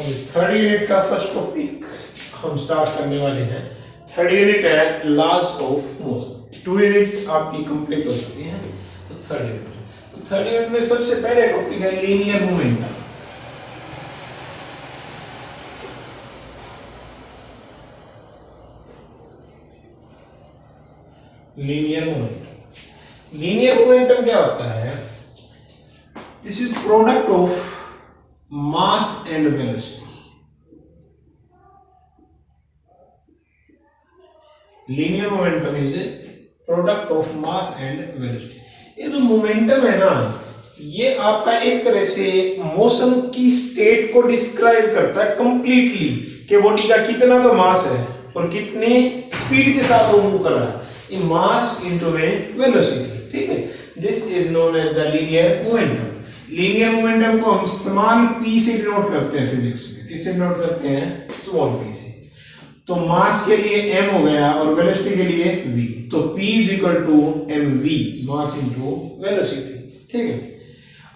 Third unit का first topic हम start करने वाले हैं। थर्ड यूनिट है लॉज ऑफ मोशन। 2 यूनिट आपकी कंप्लीट हो चुकी है। तो थर्ड यूनिट में सबसे पहले टॉपिक है लीनियर मोमेंटम। लीनियर मोमेंटम क्या होता है? This is product of mass and velocity. Linear momentum is a product of mass and velocity. ये जो मोमेंटम है ना, ये आपका एक तरह से मोशन की स्टेट को डिस्क्राइब करता है कंप्लीटली, कि बॉडी का कितना तो मास है और कितने स्पीड के साथ वो मूव कर रहा है। ये मास इनटू में वेलोसिटी, ठीक है। This is known as the linear momentum. Linear momentum को हम स्मॉल पी से डिनोट करते हैं फिजिक्स में। किससे डिनोट करते हैं? स्मॉल पी से। तो मास के लिए m हो गया और वेलोसिटी के लिए v। तो p is equal to mv, mass into velocity, ठीक है।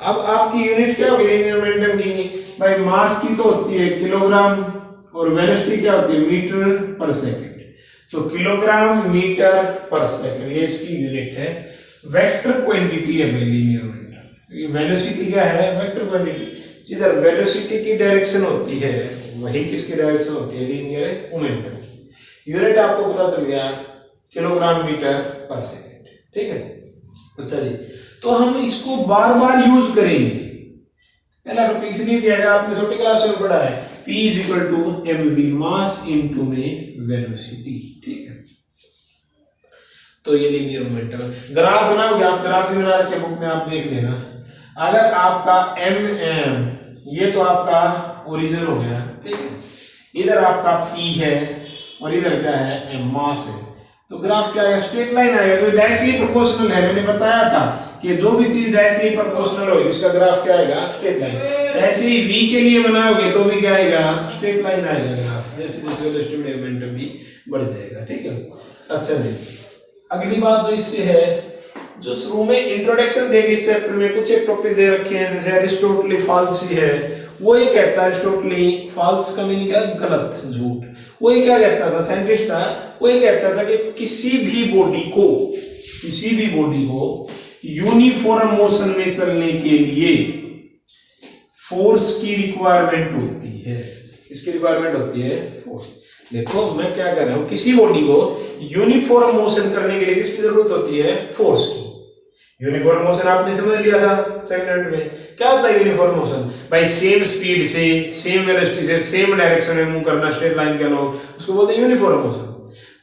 अब आपकी यूनिट क्या होगी लीनियर मोमेंटम की? भाई मास की तो होती है किलोग्राम और वेलोसिटी क्या होती है? मीटर पर सेकंड। तो किलोग्राम मीटर पर सेकंड ये इसकी यूनिट है। वेक्टर क्वांटिटी है भाई लीनियर मोमेंटम। ये वेलोसिटी क्या है? Vector quantity. जिधर वेलोसिटी की डायरेक्शन होती है वही किसकी डायरेक्शन होती है? लीनियर मोमेंटम की। यूनिट आपको पता चल गया किलोग्राम मीटर पर सेकंड, ठीक है। तो चलिए, तो हम इसको बार बार यूज करेंगे। पहला टॉपिक इसलिए दिया गया, आपने छोटी क्लास में पढ़ा है, P is equal to mv, mass into में वेलोसिटी, ठीक है। तो ये लीनियर मोमेंटम है। ग्राफ बनाओगे आप, ग्राफ भी बना के बुक में आप देख लेना। अगर आपका mm, ये तो आपका ओरिजिन हो गया, ठीक है। इधर आपका P है और इधर क्या है? m, मास है। तो ग्राफ क्या आएगा? स्ट्रेट लाइन आएगा, जो डायरेक्टली प्रोपोर्शनल है। मैंने बताया था कि जो भी चीज डायरेक्टली प्रोपोर्शनल होगी उसका ग्राफ क्या आएगा? Straight line. ऐसे ही v के लिए बनाओगे तो भी क्या आएगा? स्ट्रेट लाइन आएगा ग्राफ। जैसे जैसे वेलोसिटी मोमेंटम भी बढ़ जाएगा, ठीक है। अच्छा जी, अगली बात जो इससे है, जो शुरू में इंट्रोडक्शन देगी इस चैप्टर में, कुछ एक टॉपिक दे रखे हैं, जैसे अरिस्टोटली फाल्सी है। वो ये कहता है, अरिस्टोटली फाल्स का मीनिंग क्या? गलत, झूठ। वो ये क्या कहता था? साइंटिस्ट था। वो ये कहता था कि किसी भी बॉडी को यूनिफॉर्म मोशन में चलने के लिए फोर्स की रिक्वायरमेंट होती है। किसकी रिक्वायरमेंट होती है? फोर्स। देखो मैं क्या कर रहा हूं, किसी बॉडी को यूनिफॉर्म मोशन करने के लिए किसकी जरूरत होती है? फोर्स की। यूनिफॉर्म मोशन आपने समझ लिया था सेकंड यूनिट में। क्या होता है यूनिफॉर्म मोशन? भाई सेम स्पीड से, सेम वेलोसिटी से, सेम डायरेक्शन में मूव करना, स्ट्रेट लाइन के अलोंग, उसको बोलते हैं यूनिफॉर्म मोशन।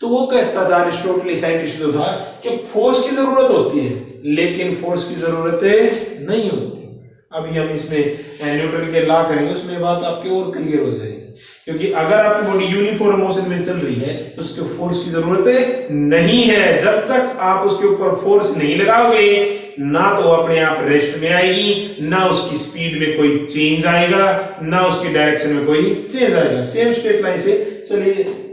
तो वो कहता था अरिस्टोटली साइंटिस्ट जो था कि फोर्स की जरूरत होती है, लेकिन फोर्स की जरूरत नहीं होती। अभी हम इसमें न्यूटन के लॉ करेंगे, उसमें बात आपकी और क्लियर हो जाएगी। क्योंकि अगर आपकी बॉडी यूनिफॉर्म मोशन में चल रही है तो उसके फोर्स की जरूरत नहीं है। जब तक आप उसके ऊपर फोर्स नहीं लगाओगे, ना तो अपने आप रेस्ट में आएगी, ना उसकी स्पीड में कोई चेंज आएगा, ना उसकी डायरेक्शन में कोई चेंज आएगा। सेम स्ट्रेट लाइन से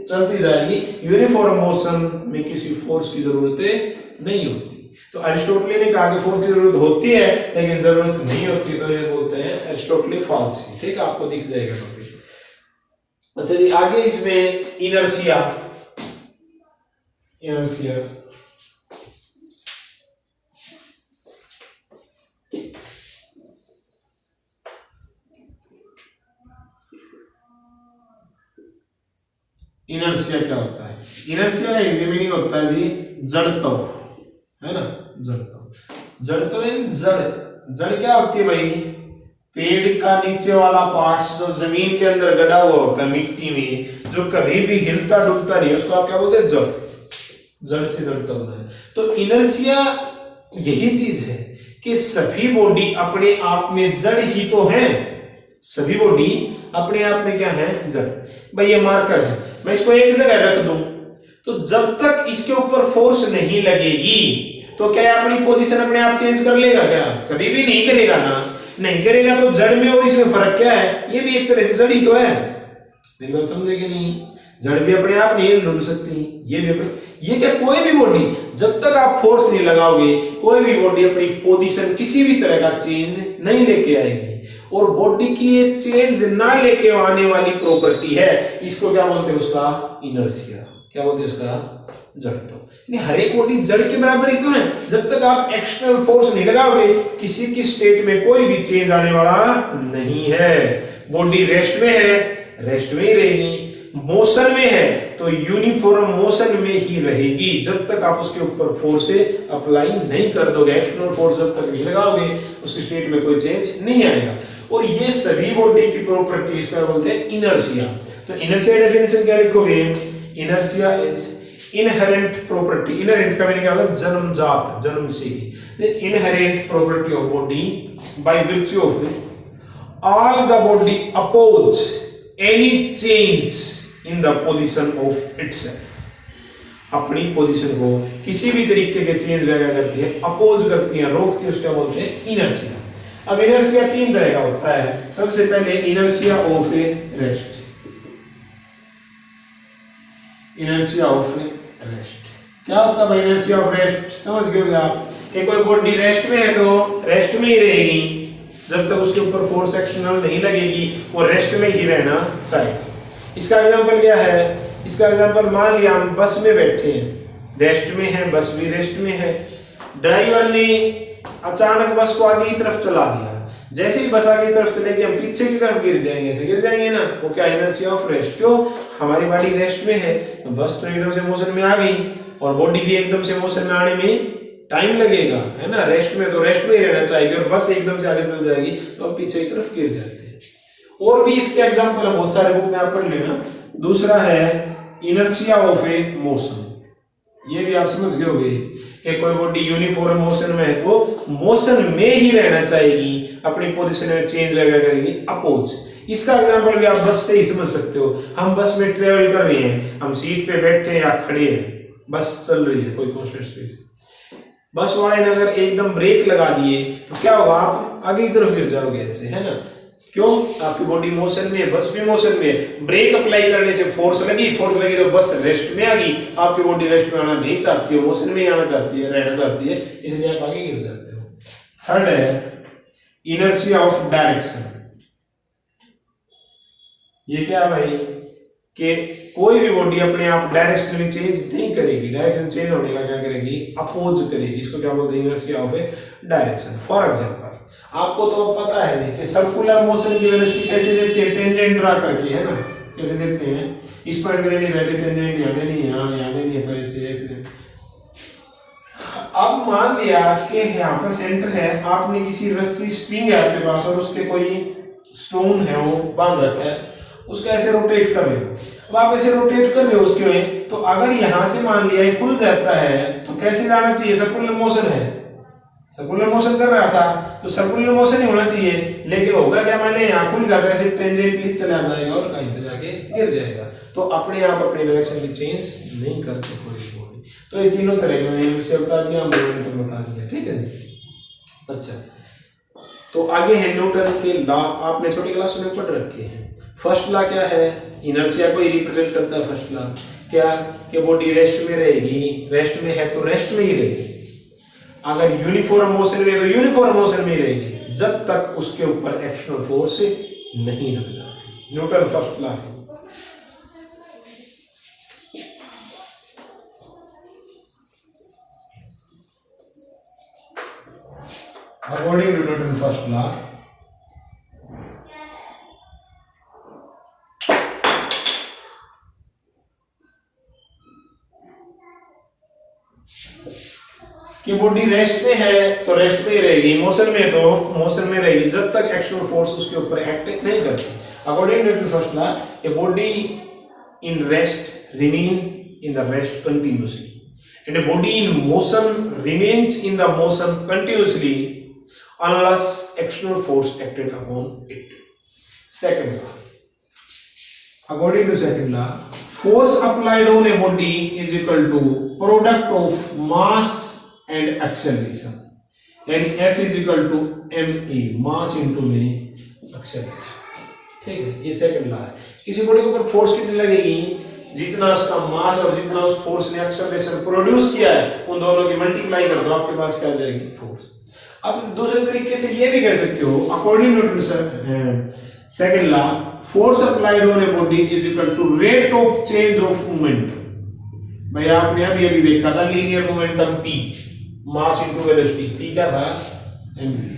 चलती जाएगी। यूनिफॉर्म मोशन में किसी फोर्स की जरूरत नहीं होती। तो अरिस्टोटली ने कहा कि फोर्स की जरूरत होती है लेकिन जरूरत नहीं होती, तो ये बोलते हैं अरिस्टोटली फाल्सी, ठीक है। आपको दिख जाएगा टॉपिक। अच्छा जी, आगे इसमें इनर्शिया क्या होता है? इनर्शिया का हिंदी मीनिंग होता है जी जड़त्व, है ना। जड़त्व जड़ क्या होती है भाई? पेड़ का नीचे वाला पार्ट्स जो जमीन के अंदर गड़ा हुआ होता है मिट्टी में, जो कभी भी हिलता डुलता नहीं, उसको आप क्या बोलते हैं? जड़ से जड़ता होना है। तो इनर्शिया यही चीज है कि सभी बॉडी अपने आप में जड़ ही तो है। सभी बॉडी अपने आप में क्या है? जड़। भाई ये मार्कर है, मैं इसको एक जगह रख दूं तो जब तक इसके ऊपर फोर्स नहीं लगेगी तो क्या अपनी पोजीशन अपने आप चेंज कर लेगा? क्या कभी भी नहीं करेगा ना। नहीं करेगा तो जड़ में और इसमें फर्क क्या है? ये भी एक तरह से जड़ ही तो है। मेरी बात समझे कि नहीं? जड़ भी अपने आप नहीं डुल सकती, ये भी अपने, ये क्या कोई भी बॉडी जब तक आप फोर्स नहीं लगाओगे कोई भी बॉडी अपनी पोजीशन किसी भी तरह का चेंज नहीं लेके आएगी। और बॉडी की ये चेंज ना लेके आने वाली प्रॉपर्टी है, इसको क्या बोलते हैं? उसका इनर्शिया। क्या बोलते हैं? उसका जड़त्व। हर एक बॉडी जड़ के बराबर ही क्यों है? जब तक आप एक्सटर्नल फोर्स नहीं लगाओगे किसी की स्टेट में कोई भी चेंज आने वाला नहीं है। बॉडी रेस्ट में है, रेस्ट में ही रहेगी, मोशन में है तो यूनिफॉर्म मोशन में ही रहेगी जब तक आप उसके ऊपर फोर्स से अप्लाई नहीं कर दोगे, एक्सटर्नल फोर्स जब तक नहीं लगाओगे उसकी स्टेट में कोई चेंज नहीं आएगा। और ये सभी बॉडी की प्रॉपर्टी इसको बोलते हैं इनर्शिया। तो इनर्शिया डेफिनेशन क्या लिखोगे? Inertia is inherent property. Inherent का मीनिंग क्या होता है? जन्मजात, जन्म से। Inherent property of body by virtue of all the body oppose any change in the position of itself. अपनी पोजीशन को किसी भी तरीके के चेंज लगा करती है, अपोज करती है, रोकती है, उसको बोलते हैं इनर्शिया। अब इनर्शिया तीन तरह का होता है। सबसे पहले inertia of rest. Inertia of rest क्या होता है? इनर्शिया ऑफ रेस्ट समझ गए आप? कि कोई बॉडी रेस्ट में है तो रेस्ट में ही रहेगी जब तक उसके ऊपर फोर्स एक्शनल नहीं लगेगी, वो रेस्ट में ही रहना चाहिए। इसका एग्जांपल क्या है? इसका एग्जांपल मान लिया हम बस में बैठे हैं, रेस्ट में है, बस भी रेस्ट में है। ड्राइवर ने अचानक बस को आगे की तरफ चला दिया, जैसे ही बस आगे की तरफ चलेगी हम पीछे की तरफ गिर जाएंगे, ऐसे गिर जाएंगे ना। वो क्या? Inertia of rest. क्यों? हमारी बॉडी रेस्ट में है तो बस तो एकदम से मोशन में आ गई और बॉडी भी एकदम से मोशन में आने में टाइम लगेगा, है ना। रेस्ट में तो रेस्ट में ही रहना चाहिए और बस एकदम से आगे चल जाएगी तो हम पीछे की तरफ गिर जाते हैं। और भी इसके एग्जांपल है, बहुत सारे बुक में आप पढ़ लेना। दूसरा है इनर्शिया ऑफ ए मोशन। ये भी आप समझ गए होंगे कि कोई बॉडी यूनिफॉर्म मोशन में है तो मोशन में ही रहना चाहिए, अपनी पोजीशन में चेंज लगा करेगी, अपोज। इसका एग्जांपल भी आप बस से ही समझ सकते हो। हम बस में ट्रेवल कर रहे हैं, हम सीट पे बैठे हैं या खड़े हैं, बस चल रही है कोई कांस्टेंट स्पीड से। बस वाले ने अगर एकदम ब्रेक लगा दिए तो क्या होगा? आप आगे की तरफ गिर जाओगे ऐसे, है ना। क्यों? आपकी बॉडी मोशन में है, बस भी मोशन में है। ब्रेक अप्लाई करने से फोर्स लगी तो बस रेस्ट में आ गई। आपकी बॉडी रेस्ट में आना नहीं चाहती है, मोशन में ही आना चाहती है, रहना चाहती है, इसलिए आप आगे गिर जाते हो। थर्ड है इनर्शिया ऑफ डायरेक्शन। ये क्या है भाई? कि कोई भी बॉडी अपने आप डायरेक्शन चेंज नहीं करेगी, डायरेक्शन चेंज होने का क्या करेगी? अपोज करेगी। इसको क्या बोलते हैं? Inertia of A direction. For example आपको तो पता है कि सर्कुलर मोशन की वेलोसिटी कैसे देते हैं? टेंजेंट ड्रा करके, है ना। कैसे देते हैं? इस पॉइंट पे नहीं, वैसे टेंजेंट याद नहीं है, याद नहीं है तो ऐसे। अब मान लिया कि यहाँ पर सेंटर है, आपने किसी रस्सी स्ट्रिंग है आपके पास और उसके कोई स्टोन है वो बांध रखा है, उसका ऐसे रोटेट कर रहे हो। अब आप ऐसे रोटेट कर रहे हो उसके में, तो अगर यहां से मान लिया खुल जाता है तो कैसे जाना चाहिए? सर्कुलर मोशन है, सर्कुलर मोशन कर रहा था तो सर्कुलर मोशन ही होना चाहिए। लेकिन होगा क्या? मैंने यहाँ खुल गया, ऐसे टेंजेंटली चला जाएगा और कहीं पे जाके गिर जाएगा। तो अपने आप अपने डायरेक्शन की चेंज नहीं करते कोई बॉडी। तो ये तीनों तरह के मैंने इसे बता दिया, मोमेंटम बता दिया, ठीक है जी। अच्छा, तो आगे है न्यूटन के लॉ। आपने छोटी क्लास में पढ़ रखे हैं। फर्स्ट लॉ क्या है? इनर्शिया को ही रिप्रेजेंट करता है फर्स्ट लॉ। क्या? कि बॉडी रेस्ट में रहेगी, रेस्ट में है तो रेस्ट में ही रहेगी। अगर यूनिफॉर्म मोशन में है तो यूनिफॉर्म मोशन में ही रहेगी जब तक उसके ऊपर एक्सटर्नल फोर्स नहीं लग जाती। न्यूटन फर्स्ट लॉ है। According to Newton first law, कि बॉडी रेस्ट में है तो रेस्ट में ही रहेगी, मोशन में है तो मोशन में रहेगी जब तक एक्सटर्नल फोर्स उसके ऊपर एक्ट नहीं करती। According to Newton first law, a body in rest remain in the rest continuously and a body in motion remains in the motion continuously unless external force acted upon it. Second law. According to second law, force applied on a body is equal to product of mass and acceleration. यानी F is equal to ma, mass into में acceleration. ठीक है, ये second law है। किसी body के ऊपर force कितनी लगेगी, जितना उसका मास और जितना उस फोर्स ने एक्सेलरेशन प्रोड्यूस किया है उन दोनों की मल्टीप्लाई कर दो, आपके पास क्या आ जाएगी, फोर्स। अब दूसरे तरीके से ये भी कह सकते हो, according Newton second law, force applied on a body is equal to rate of change of momentum. भाई आपने अभी अभी देखा था linear momentum p, mass into velocity, p क्या था, mv।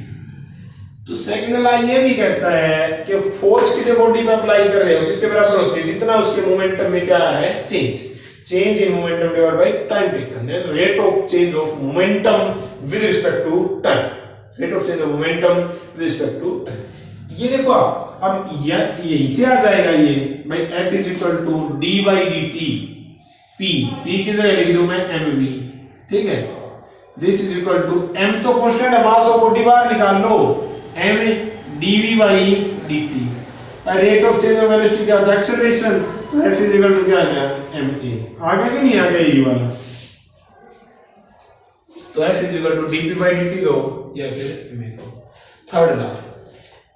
तो सेकंड लॉ ये भी कहता है कि फोर्स किसी बॉडी पे अप्लाई कर रहे हो किसके बराबर होती है, जितना उसके मोमेंटम में क्या है, change in momentum divide by time taken, rate of change of momentum with respect to time, rate of change of momentum with respect to time. ये देखो आप, अब यहीं से आ जाएगा ये भाई F is equal to D by D T, P की जगह लिख दूं मैं mv, ठीक है। This is equal to m तो कांस्टेंट है, मास ऑफ बॉडी बाहर निकाल लो, m dv by dt, rate of change of velocity क्या होता है, एक्सेलरेशन, तो f इज इक्वल टू क्या आ गया, ma। आ गया कि नहीं आ गया ये वाला, तो f is equal to dp by dt लो या फिर ma को। Third law,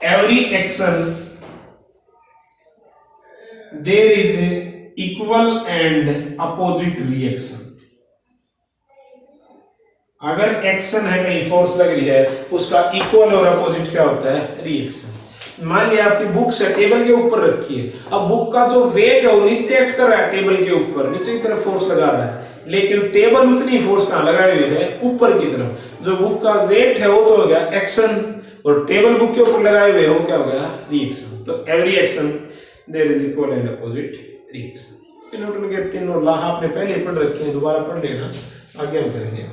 every action there is equal and opposite reaction. अगर एक्शन है, कहीं फोर्स लग रही है, उसका इक्वल और अपोजिट क्या होता है, रिएक्शन। मान लिया आपकी बुक से टेबल के ऊपर रखी है, अब बुक का जो वेट है वो नीचे एक्ट कर रहा है, टेबल के ऊपर नीचे की तरफ फोर्स लगा रहा है, लेकिन टेबल उतनी फोर्स कहां लगाए हुए है, ऊपर की तरफ। जो बुक का वेट है वो तो हो गया एक्शन, और टेबल बुक के ऊपर लगाए हुए हो क्या हो गया, रिएक्शन। तो every action there is equal and opposite reaction. Newton के तीनों लॉ आपने पहले पढ़ रखे हैं, दोबारा पढ़ लेना, आगे हम करेंगे।